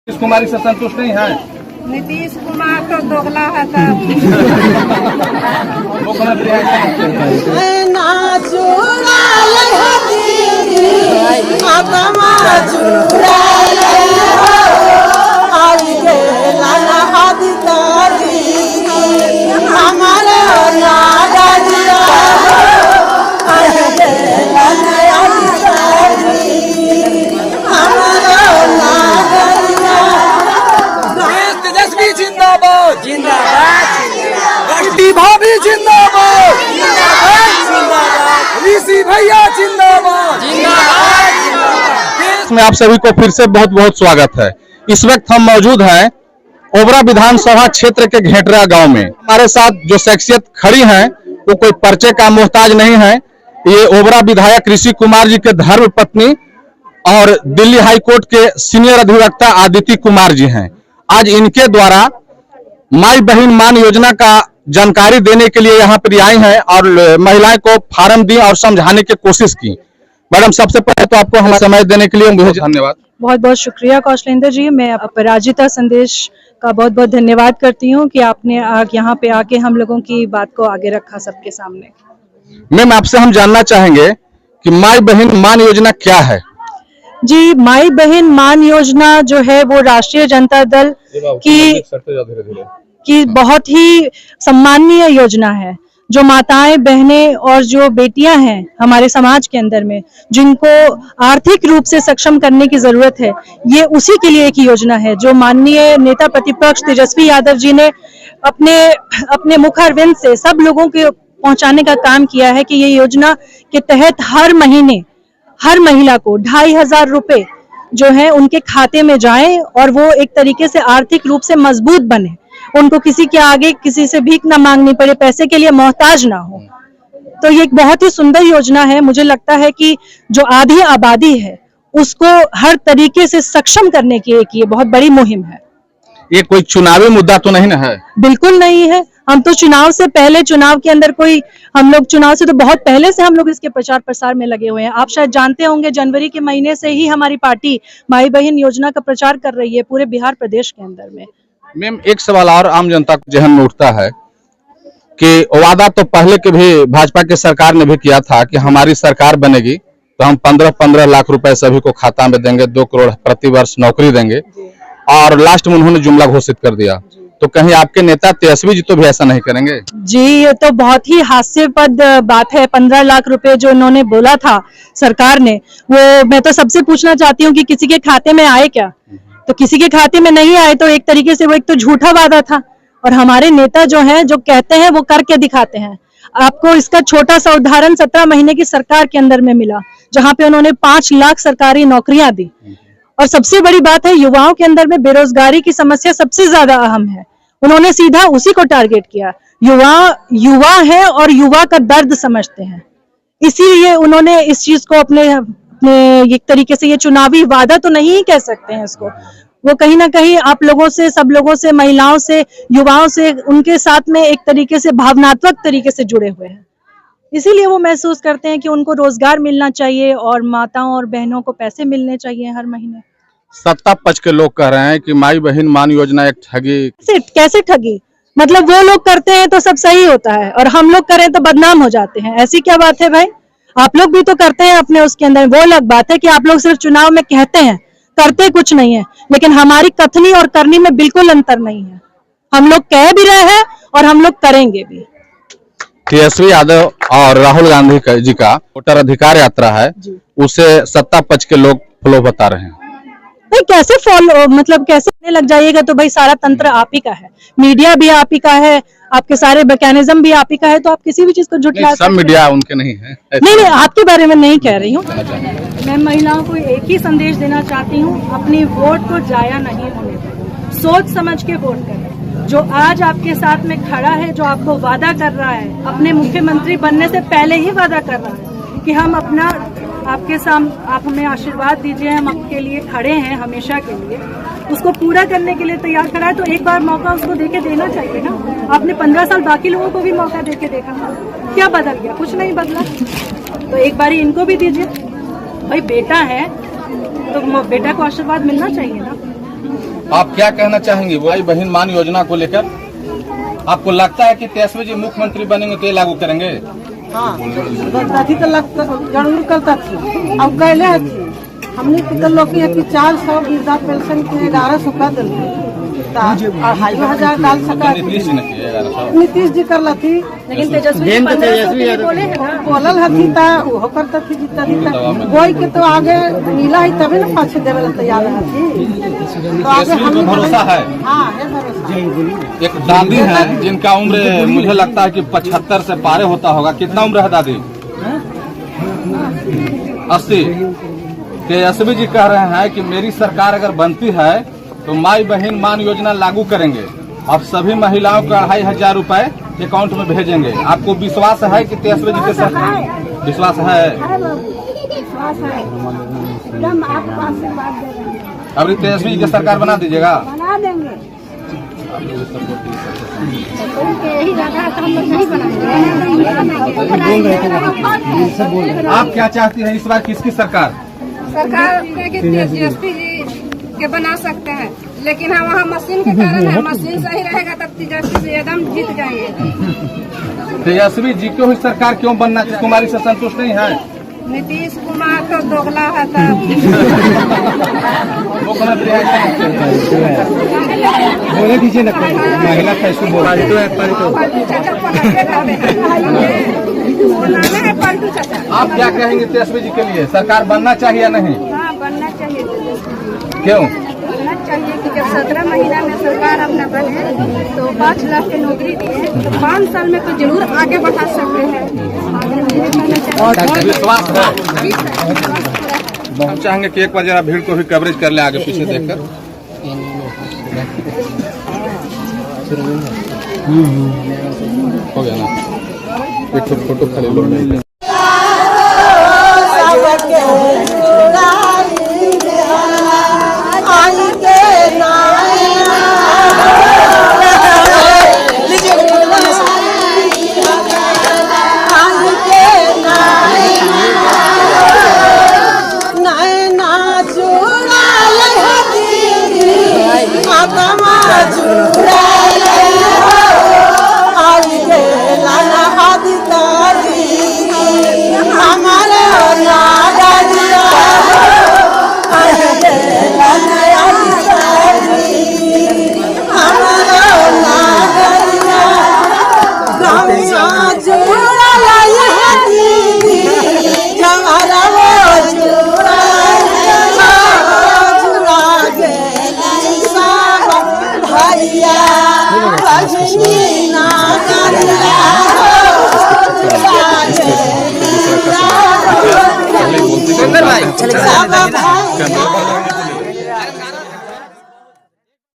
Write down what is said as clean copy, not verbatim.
नीतीश कुमार से संतुष्ट नहीं है? नीतीश कुमार तो दोगला है तो मुख्यमंत्री भाभी जिंदाबाद, ऋषि भैया जिंदाबाद। में आप सभी को फिर से बहुत बहुत स्वागत है। इस वक्त हम मौजूद हैं ओबरा विधानसभा क्षेत्र के घेटरा गांव में। हमारे साथ जो शख्सियत खड़ी हैं वो कोई पर्चे का मोहताज नहीं है। ये ओबरा विधायक ऋषि कुमार जी के धर्म पत्नी और दिल्ली हाई कोर्ट के सीनियर अधिवक्ता आदिति कुमार जी हैं। आज इनके द्वारा माई बहन मान योजना का जानकारी देने के लिए यहाँ पर आई हैं और महिलाएं को फार्म दी और समझाने की कोशिश की। मैडम, सबसे पहले तो आपको हमारा समय देने के लिए मुझे धन्यवाद। बहुत बहुत शुक्रिया कौशलेंद्र जी। मैं अपराजिता संदेश का बहुत बहुत धन्यवाद करती हूँ कि आपने यहाँ पे आके हम लोगों की बात को आगे रखा सबके सामने। मैम, आपसे हम जानना चाहेंगे कि माई बहन मान योजना क्या है? जी, माई बहन मान योजना जो है वो राष्ट्रीय जनता दल की बहुत ही सम्माननीय योजना है। जो माताएं बहनें और जो बेटियां हैं हमारे समाज के अंदर में, जिनको आर्थिक रूप से सक्षम करने की जरूरत है, ये उसी के लिए एक योजना है जो माननीय नेता प्रतिपक्ष तेजस्वी यादव जी ने अपने मुखारविंद से सब लोगों के पहुंचाने का काम किया है कि ये योजना के तहत हर महीने हर महिला को 2500 रुपए जो है उनके खाते में जाएं और वो एक तरीके से आर्थिक रूप से मजबूत बने, उनको किसी के आगे किसी से भीख ना मांगनी पड़े, पैसे के लिए मोहताज ना हो। तो ये एक बहुत ही सुंदर योजना है। मुझे लगता है कि जो आधी आबादी है उसको हर तरीके से सक्षम करने की एक ये बहुत बड़ी मुहिम है। ये कोई चुनावी मुद्दा तो नहीं ना है? बिल्कुल नहीं है। हम तो चुनाव से पहले, चुनाव के अंदर हम लोग चुनाव से तो बहुत पहले से हम लोग इसके प्रचार प्रसार में लगे हुए हैं। आप शायद जानते होंगे जनवरी के महीने से ही हमारी पार्टी माई बहन योजना का प्रचार कर रही है पूरे बिहार प्रदेश के अंदर में। मैम, एक सवाल और आम जनता को जहन में उठता है कि वादा तो पहले के भी भाजपा की सरकार ने भी किया था कि हमारी सरकार बनेगी तो हम 15-15 लाख रुपए सभी को खाता में देंगे, 2 करोड़ प्रति वर्ष नौकरी देंगे, और लास्ट में उन्होंने जुमला घोषित कर दिया। तो कहीं आपके नेता तेजस्वी जी तो भी ऐसा नहीं करेंगे? जी, ये तो बहुत ही हास्यास्पद बात है। 15 लाख रुपए जो उन्होंने बोला था सरकार ने, वो मैं तो सबसे पूछना चाहती हूँ कि किसी के खाते में आए क्या? तो किसी के खाते में नहीं आए। तो एक तरीके से वो एक तो झूठा वादा था, और हमारे नेता जो हैं जो कहते हैं वो करके दिखाते हैं। आपको इसका छोटा सा उदाहरण 17 महीने की सरकार के अंदर में मिला, जहां पे उन्होंने 5 लाख सरकारी नौकरियां दी। और सबसे बड़ी बात है, युवाओं के अंदर में बेरोजगारी की समस्या सबसे ज्यादा अहम है। उन्होंने सीधा उसी को टारगेट किया। युवा है और युवा का दर्द समझते हैं, इसीलिए उन्होंने इस चीज को अपने एक तरीके से, ये चुनावी वादा तो नहीं कह सकते हैं इसको, वो कहीं ना कहीं आप लोगों से, सब लोगों से, महिलाओं से, युवाओं से, उनके साथ में एक तरीके से भावनात्मक तरीके से जुड़े हुए हैं। इसीलिए वो महसूस करते हैं कि उनको रोजगार मिलना चाहिए और माताओं और बहनों को पैसे मिलने चाहिए हर महीने। सत्ता पक्ष के लोग कह रहे हैं कि माई बहन मान योजना एक ठगी। कैसे ठगी? मतलब वो लोग करते हैं तो सब सही होता है और हम लोग करें तो बदनाम हो जाते हैं, ऐसी क्या बात है भाई? आप लोग भी तो करते हैं अपने उसके अंदर। वो अलग बात है कि आप लोग सिर्फ चुनाव में कहते हैं, करते कुछ नहीं है। लेकिन हमारी कथनी और करनी में बिल्कुल अंतर नहीं है। हम लोग कह भी रहे हैं और हम लोग करेंगे भी। तेजस्वी यादव और राहुल गांधी जी का वोटर अधिकार यात्रा है, उसे सत्ता पक्ष के लोग फ्लो बता रहे हैं। भाई कैसे फॉलो, मतलब कैसे लग जाइएगा? तो भाई सारा तंत्र आप ही का है, मीडिया भी आप ही का है, आपके सारे मैकेनिज्म भी आप ही का है, तो आप किसी भी चीज को झुठला सकते हैं। सब मीडिया उनके नहीं है। नहीं, आपके बारे में नहीं कह रही हूँ। मैं महिलाओं को एक ही संदेश देना चाहती हूँ, अपनी वोट को जाया नहीं होने दें, सोच समझ के वोट करें। जो आज आपके साथ में खड़ा है, जो आपको वादा कर रहा है, अपने मुख्यमंत्री बनने से पहले ही वादा कर रहा है कि हम अपना आपके सामने, आप हमें आशीर्वाद दीजिए, हम आपके लिए खड़े हैं हमेशा के लिए, उसको पूरा करने के लिए तैयार खड़ा है। तो एक बार मौका उसको देके देना चाहिए ना। आपने 15 साल बाकी लोगों को भी मौका देके देखा, क्या बदल गया? कुछ नहीं बदला। तो एक बारी इनको भी दीजिए। भाई बेटा है तो बेटा को आशीर्वाद मिलना चाहिए ना। आप क्या कहना चाहेंगे भाई बहन मान योजना को लेकर? आपको लगता है कि तेजस्वी जी मुख्यमंत्री बनेंगे तो ये लागू करेंगे? हाँ अथी तो लगता जरूर करता थी। अब कैले हथी हमने तो लोग की 400 वृद्धा पेंशन के 1100 कर दिल 2,500 डाल सका। नीतीश जी कर थी लेकिन तेजस्वी बोले हैं ना, बोलल हथी ता वो करता थी जितना कोई के तो आगे मिला ही तभी ना पाछे देवे ला तैयार हथी। तो आगे हमें भरोसा है। हाँ है भरोसा। एक दादी है जिनका उम्र मुझे लगता है कि 75 से पारे होता होगा। कितना उम्र है दादी? 80। तेजस्वी जी कह रहे हैं कि मेरी सरकार अगर बनती है तो माई बहन मान योजना लागू करेंगे। अब सभी महिलाओं को 2,500 रुपए अकाउंट में भेजेंगे। आपको विश्वास है कि तेजस्वी जी के साथ? विश्वास है। अभी तेजस्वी जी की सरकार बना दीजिएगा? बना देंगे। आप क्या चाहती हैं इस बार किसकी सरकार? सरकार तेजस्वी जी के बना सकते हैं, लेकिन हम वहाँ मशीन के कारण है। मशीन सही रहेगा तब तेजस्वी जी एकदम जीत जाएंगे। तेजस्वी जी को ही सरकार क्यों बनना? कुमारी से संतुष्ट नहीं है? नीतीश कुमार तो दोगला है तब बोले दीजिए ना, महिला कैसे बोल आप क्या कहेंगे तेजस्वी जी के लिए? सरकार बनना चाहिए या नहीं? हाँ बनना चाहिए। क्यों बनना चाहिए कि जब 17 महीना में सरकार अपना बने तो 5 लाख की नौकरी दिए तो 5 साल में तो जरूर आगे बढ़ा सकते हैं। विश्वास है। हम चाहेंगे कि एक बार जरा भीड़ को भी कवरेज कर ले आगे पीछे देखकर। हो गया ना? एक फोटो खड़े लो। चल